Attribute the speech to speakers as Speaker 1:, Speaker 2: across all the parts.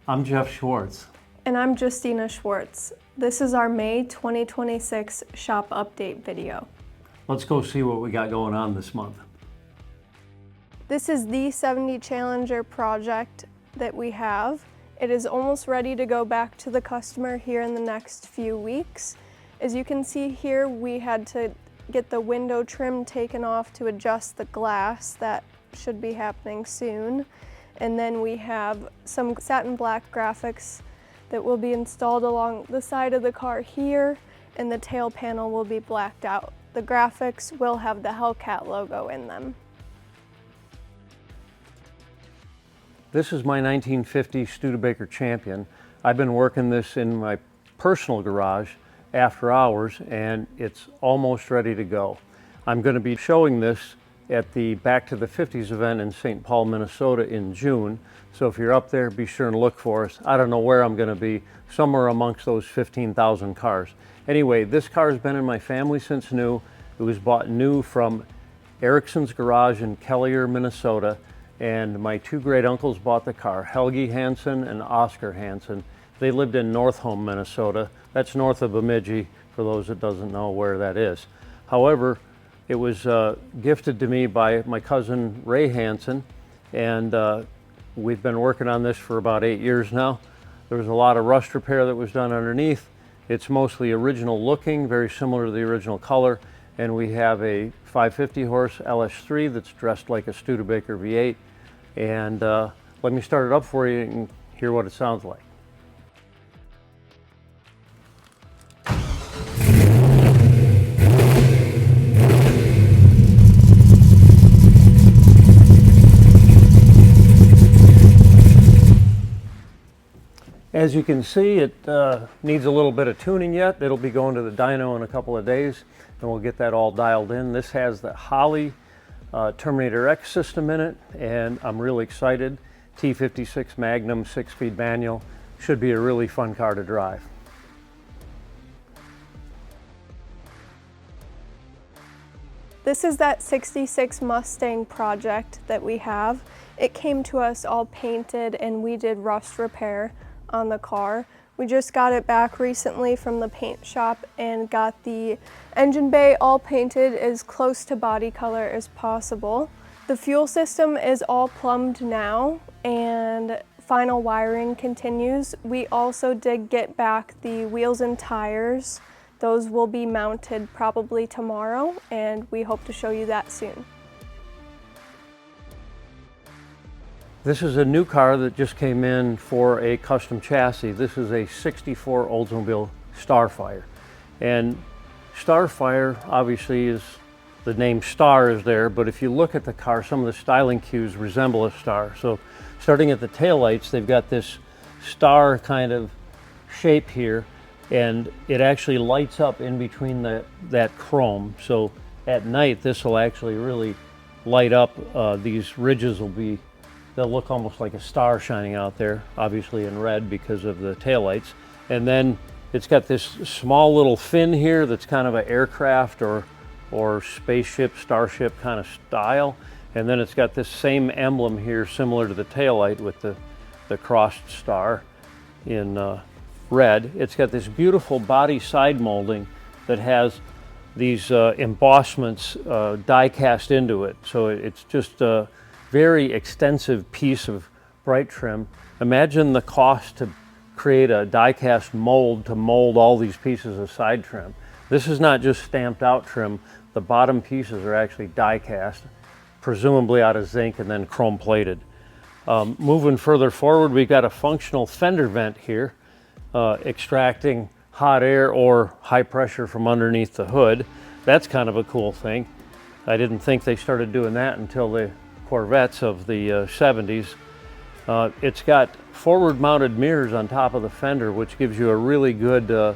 Speaker 1: I'm Jeff Schwartz.
Speaker 2: And I'm Justina Schwartz. This is our May 2026 shop update video.
Speaker 1: Let's go see what we got going on this month.
Speaker 2: This is the AWD Challenger project that we have. It is almost ready to go back to the customer here in the next few weeks. As you can see here, we had to get the window trim taken off to adjust the glass. That should be happening soon. And then we have some satin black graphics that will be installed along the side of the car here, and the tail panel will be blacked out. The graphics will have the Hellcat logo in them.
Speaker 1: This is my 1950 Studebaker Champion. I've been working this in my personal garage after hours, and it's almost ready to go. I'm going to be showing this at the Back to the 50s event in St. Paul, Minnesota in June. So if you're up there, be sure and look for us. I don't know where I'm going to be, somewhere amongst those 15,000 cars. Anyway, this car has been in my family since new. It was bought new from Erickson's Garage in Kelliher, Minnesota, and my two great uncles bought the car, Helgi Hansen and Oscar Hansen. They lived in North Home, Minnesota. That's north of Bemidji, for those that doesn't know where that is. However, it was gifted to me by my cousin Ray Hansen, and we've been working on this for about 8 years now. There was a lot of rust repair that was done underneath. It's mostly original looking, very similar to the original color, and we have a 550 horse LS3 that's dressed like a Studebaker V8. And let me start it up for you and hear what it sounds like. As you can see, it needs a little bit of tuning yet. It'll be going to the dyno in a couple of days, and we'll get that all dialed in. This has the Holley Terminator X system in it, and I'm really excited. T56 Magnum 6-speed manual. Should be a really fun car to drive.
Speaker 2: This is that 66 Mustang project that we have. It came to us all painted, and we did rust repair on the car. We just got it back recently from the paint shop and got the engine bay all painted as close to body color as possible. The fuel system is all plumbed now, and final wiring continues. We also did get back the wheels and tires. Those will be mounted probably tomorrow, and we hope to show you that soon.
Speaker 1: This is a new car that just came in for a custom chassis. This is a 64 Oldsmobile Starfire. And Starfire obviously is, the name Star is there, but if you look at the car, some of the styling cues resemble a star. So starting at the taillights, they've got this star kind of shape here, and it actually lights up in between that chrome. So at night, this will actually really light up. These ridges will be, they'll look almost like a star shining out there, obviously in red because of the taillights. And then it's got this small little fin here that's kind of an aircraft or spaceship, starship kind of style. And then it's got this same emblem here, similar to the taillight with the crossed star in red. It's got this beautiful body side molding that has these embossments die cast into it. So it's just very extensive piece of bright trim. Imagine the cost to create a die-cast mold to mold all these pieces of side trim. This is not just stamped out trim. The bottom pieces are actually die-cast, presumably out of zinc and then chrome plated. Moving further forward, we've got a functional fender vent here, extracting hot air or high pressure from underneath the hood. That's kind of a cool thing. I didn't think they started doing that until the Corvettes of the 70s. It's got forward mounted mirrors on top of the fender, which gives you a really good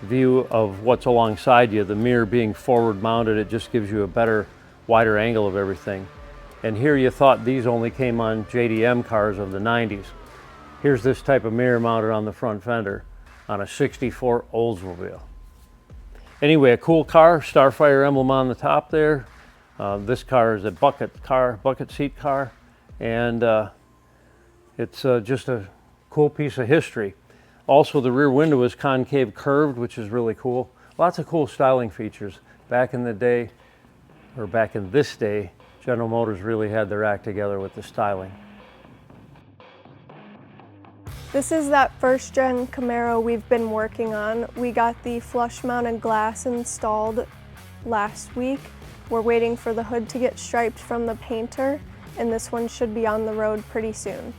Speaker 1: view of what's alongside you. The mirror being forward mounted, it just gives you a better, wider angle of everything. And here you thought these only came on JDM cars of the 90s. Here's this type of mirror mounted on the front fender on a 64 Oldsmobile. Anyway, a cool car, Starfire emblem on the top there. This car is a bucket seat car, and it's just a Cool piece of history. Also, the rear window is concave curved, which is really cool. Lots of cool styling features. Back in the day, or back in this day, General Motors really had their act together with the styling.
Speaker 2: This is that first gen Camaro we've been working on. We got the flush mounted glass installed last week. We're waiting for the hood to get striped from the painter, and this one should be on the road pretty soon.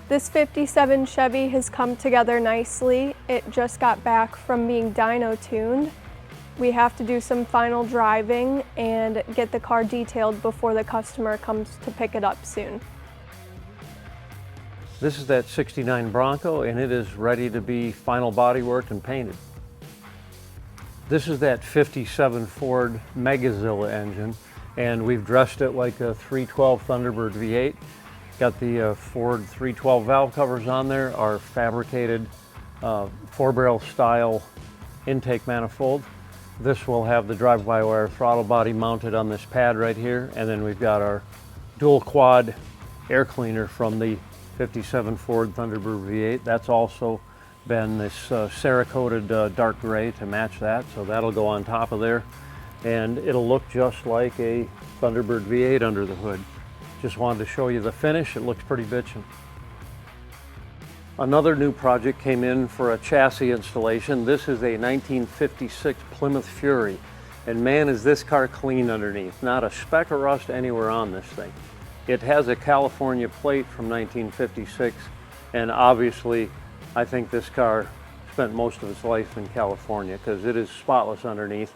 Speaker 2: This 57 Chevy has come together nicely. It just got back from being dyno tuned. We have to do some final driving and get the car detailed before the customer comes to pick it up soon.
Speaker 1: This is that 69 Bronco, and it is ready to be final body worked and painted. This is that 57 Ford Megazilla engine, and we've dressed it like a 312 Thunderbird V8. Got the Ford 312 valve covers on there, our fabricated 4-barrel style intake manifold. This will have the drive-by-wire throttle body mounted on this pad right here, and then we've got our dual quad air cleaner from the 57 Ford Thunderbird V8. That's also been this Cerakoted dark gray to match that, so that'll go on top of there, and it'll look just like a Thunderbird V8 under the hood. Just wanted to show you the finish. It looks pretty bitchin'. Another new project came in for a chassis installation. This is a 1956 Plymouth Fury, and man, is this car clean underneath. Not a speck of rust anywhere on this thing. It has a California plate from 1956, and obviously I think this car spent most of its life in California because it is spotless underneath.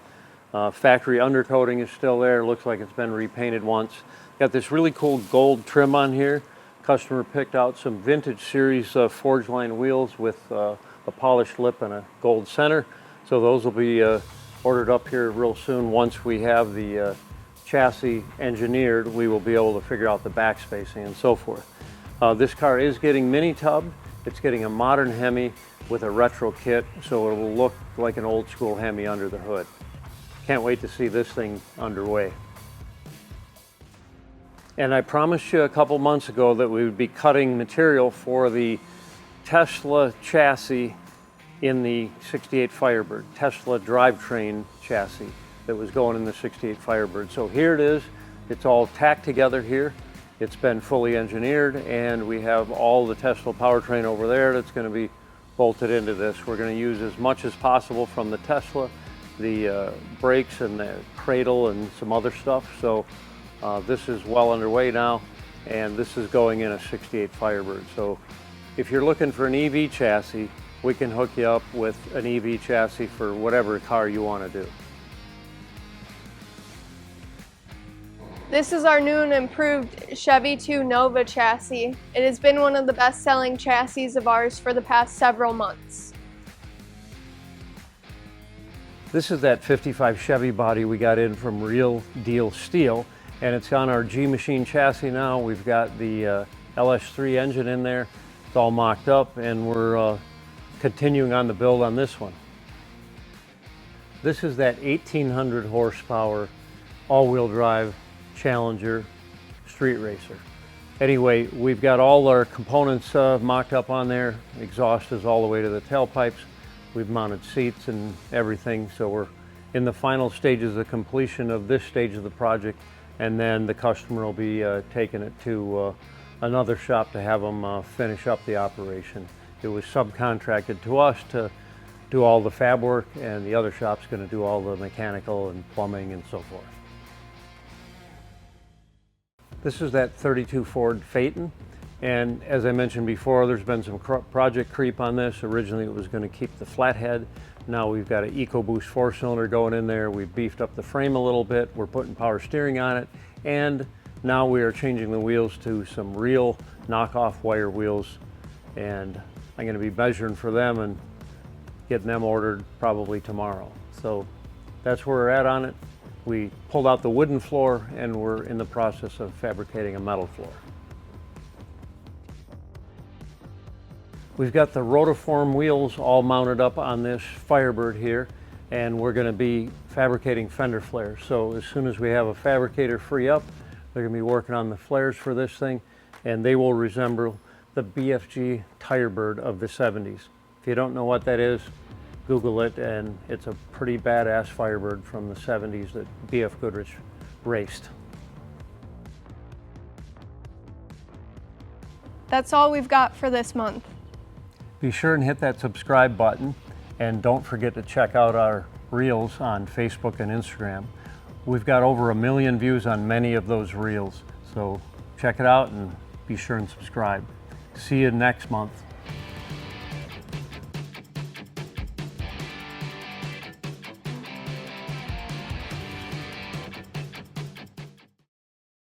Speaker 1: Factory undercoating is still there. Looks like it's been repainted once. Got this really cool gold trim on here. Customer picked out some vintage series forged line wheels with a polished lip and a gold center. So those will be ordered up here real soon. Once we have the chassis engineered, we will be able to figure out the back spacing and so forth. This car is getting mini tubbed. It's getting a modern Hemi with a retro kit, so it will look like an old school Hemi under the hood. Can't wait to see this thing underway. And I promised you a couple months ago that we would be cutting material for the Tesla chassis in the 68 Firebird, Tesla drivetrain chassis that was going in the 68 Firebird. So here it is. It's all tacked together here. It's been fully engineered, and we have all the Tesla powertrain over there that's going to be bolted into this. We're going to use as much as possible from the Tesla, the brakes and the cradle and some other stuff. So this is well underway now, and this is going in a 68 Firebird. So if you're looking for an EV chassis, we can hook you up with an EV chassis for whatever car you want to do.
Speaker 2: This is our new and improved Chevy 2 Nova chassis. It has been one of the best-selling chassis of ours for the past several months.
Speaker 1: This is that 55 Chevy body we got in from Real Deal Steel, and it's on our G Machine chassis now. We've got the LS3 engine in there. It's all mocked up, and we're continuing on the build on this one. This is that 1800 horsepower all-wheel drive Challenger street racer. Anyway, we've got all our components mocked up on there. Exhaust is all the way to the tailpipes. We've mounted seats and everything, so we're in the final stages of completion of this stage of the project, and then the customer will be taking it to another shop to have them finish up the operation. It was subcontracted to us to do all the fab work, and the other shop's going to do all the mechanical and plumbing and so forth. This is that 32 Ford Phaeton, and as I mentioned before, there's been some project creep on this. Originally it was going to keep the flathead. Now we've got an EcoBoost 4-cylinder going in there. We've beefed up the frame a little bit. We're putting power steering on it, and now we are changing the wheels to some real knockoff wire wheels, and I'm going to be measuring for them and getting them ordered probably tomorrow. So that's where we're at on it. We pulled out the wooden floor, and we're in the process of fabricating a metal floor. We've got the rotiform wheels all mounted up on this Firebird here, and we're going to be fabricating fender flares. So as soon as we have a fabricator free up, they're going to be working on the flares for this thing. and they will resemble the BFG Tirebird of the 70s. If you don't know what that is, Google it, and it's a pretty badass Firebird from the 70s that BF Goodrich raced.
Speaker 2: That's all we've got for this month.
Speaker 1: Be sure and hit that subscribe button, and don't forget to check out our reels on Facebook and Instagram. We've got over 1 million views on many of those reels, so check it out and be sure and subscribe. See you next month.